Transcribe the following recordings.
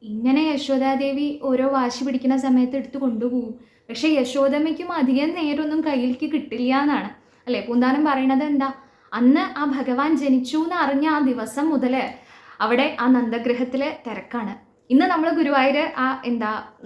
ഇങ്ങനെ യശോദാദേവി ഓരോ വാശി പിടിക്കുന്ന സമയത്ത് എടുത്ത് കൊണ്ടുപോകും. പക്ഷെ യശോദമ്മയ്ക്കും അധികം നേരമൊന്നും കയ്യിലേക്ക് കിട്ടില്ല എന്നാണ് അല്ലേ. പൂന്താനം പറയണത് എന്താ, അന്ന് ആ ഭഗവാൻ ജനിച്ചു എന്ന് അറിഞ്ഞ ആ ദിവസം മുതൽ അവിടെ ആ നന്ദഗൃഹത്തിലെ തിരക്കാണ്. ഇന്ന് നമ്മൾ ഗുരുവായൂർ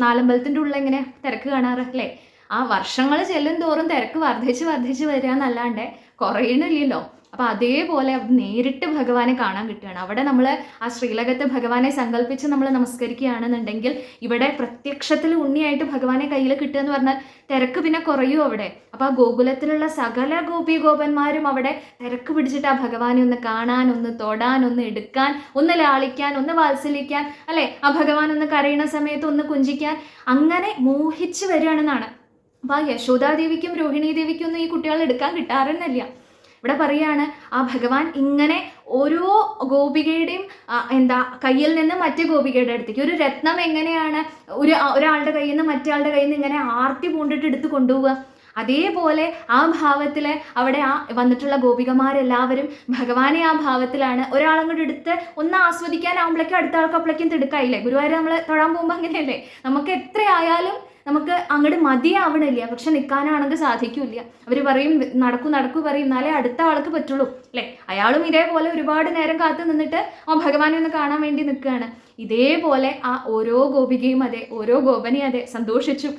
നാലമ്പലത്തിൻ്റെ ഉള്ളിൽ ഇങ്ങനെ തിരക്ക് കാണാറ് അല്ലേ. ആ വർഷങ്ങൾ ചെല്ലും തോറും തിരക്ക് വർദ്ധിച്ച് വരിക എന്നല്ലാണ്ട് കുറയണില്ലല്ലോ. അപ്പം അതേപോലെ നേരിട്ട് ഭഗവാനെ കാണാൻ കിട്ടുകയാണ്. അവിടെ നമ്മൾ ആ ശ്രീലകത്ത് ഭഗവാനെ സങ്കല്പിച്ച് നമ്മൾ നമസ്കരിക്കുകയാണെന്നുണ്ടെങ്കിൽ ഇവിടെ പ്രത്യക്ഷത്തിൽ ഉണ്ണിയായിട്ട് ഭഗവാനെ കയ്യിൽ കിട്ടുക എന്ന് പറഞ്ഞാൽ തിരക്ക് പിന്നെ കുറയും അവിടെ. അപ്പോൾ ആ ഗോകുലത്തിലുള്ള സകല ഗോപന്മാരും അവിടെ തിരക്ക് പിടിച്ചിട്ട് ആ ഭഗവാനെ ഒന്ന് കാണാൻ, ഒന്ന് തൊടാൻ, ഒന്ന് എടുക്കാൻ, ഒന്ന് ലാളിക്കാൻ, ഒന്ന് വാത്സല്യിക്കാൻ അല്ലേ, ആ ഭഗവാൻ ഒന്ന് കരയുന്ന സമയത്ത് ഒന്ന് കുഞ്ചിക്കാൻ, അങ്ങനെ മോഹിച്ച് വരികയാണെന്നാണ്. അപ്പോൾ ആ യശോദാദേവിക്കും രോഹിണി ദേവിക്കും ഒന്നും ഈ കുട്ടികൾ എടുക്കാൻ കിട്ടാറെന്നില്ല. ഇവിടെ പറയാണ് ആ ഭഗവാൻ ഇങ്ങനെ ഓരോ ഗോപികയുടെയും കയ്യിൽ നിന്ന് മറ്റേ ഗോപികയുടെ അടുത്തേക്ക് ഒരു രത്നം എങ്ങനെയാണ് ഒരാളുടെ കയ്യിൽ നിന്ന് മറ്റേ ആളുടെ കയ്യിൽ നിന്ന് ഇങ്ങനെ ആർത്തി പൂണ്ടിട്ട് എടുത്ത് കൊണ്ടുപോവുക, അതേപോലെ ആ ഭാവത്തിൽ അവിടെ ആ വന്നിട്ടുള്ള ഗോപികമാരെല്ലാവരും ഭഗവാനെ ആ ഭാവത്തിലാണ് ഒരാളങ്ങോട്ട് എടുത്ത് ഒന്ന് ആസ്വദിക്കാനാവുമ്പോഴേക്കും അടുത്ത ആൾക്ക് അപ്പോഴേക്കും തിടുക്കായില്ലേ. ഗുരുവായൂർ നമ്മൾ തൊഴാൻ പോകുമ്പോൾ അങ്ങനെയല്ലേ, നമുക്ക് എത്രയായാലും നമുക്ക് അങ്ങോട്ട് മതിയാവണില്ല, പക്ഷെ നിൽക്കാനാണെങ്കിൽ സാധിക്കില്ല. അവർ പറയും നടക്കൂ പറയും, എന്നാലേ അടുത്ത ആൾക്ക് പറ്റുള്ളൂ അല്ലേ. അയാളും ഇതേപോലെ ഒരുപാട് നേരം കാത്തു നിന്നിട്ട് ആ ഭഗവാനെ ഒന്ന് കാണാൻ വേണ്ടി നിൽക്കുകയാണ്. ഇതേപോലെ ആ ഓരോ ഗോപികയും അതെ, ഓരോ ഗോപനെയും അതെ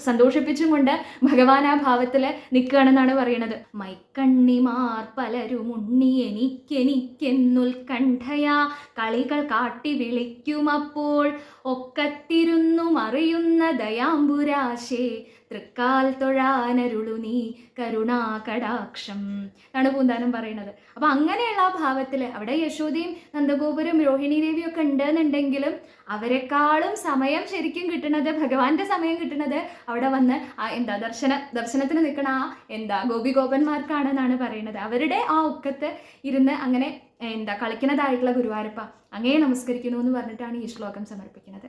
സന്തോഷിപ്പിച്ചും കൊണ്ട് ഭഗവാൻ ആ ഭാവത്തിൽ നിൽക്കുകയാണെന്നാണ് പറയുന്നത്. മൈക്കണ്ണിമാർ പലരും ഉണ്ണി എനിക്കെന്നുൽക്കണ്ഠയാ കളികൾ കാട്ടി വിളിക്കുമപ്പോൾ ഒക്കത്തിരുന്നു മറിയുന്ന ദയാംബുരാശേ തൃക്കാൽ തൊഴാനരുളു നീ കരുണാകടാക്ഷം എന്നാണ് പൂന്താനം പറയുന്നത്. അപ്പം അങ്ങനെയുള്ള ആ ഭാവത്തിൽ അവിടെ യശോദയും നന്ദഗോപുരം രോഹിണി ദേവിയും ഒക്കെ ഉണ്ടെന്നുണ്ടെങ്കിലും അവരെക്കാളും സമയം ശരിക്കും കിട്ടുന്നത്, ഭഗവാന്റെ സമയം കിട്ടുന്നത് അവിടെ വന്ന് ദർശനത്തിന് നിൽക്കണ ഗോപികോപന്മാർക്കാണെന്നാണ് പറയുന്നത്. അവരുടെ ആ ഒക്കത്ത് ഇരുന്ന് അങ്ങനെ കളിക്കുന്നതായിട്ടുള്ള ഗുരുവായൂരപ്പ അങ്ങേ നമസ്കരിക്കുന്നു എന്ന് പറഞ്ഞിട്ടാണ് ഈ ശ്ലോകം സമർപ്പിക്കുന്നത്.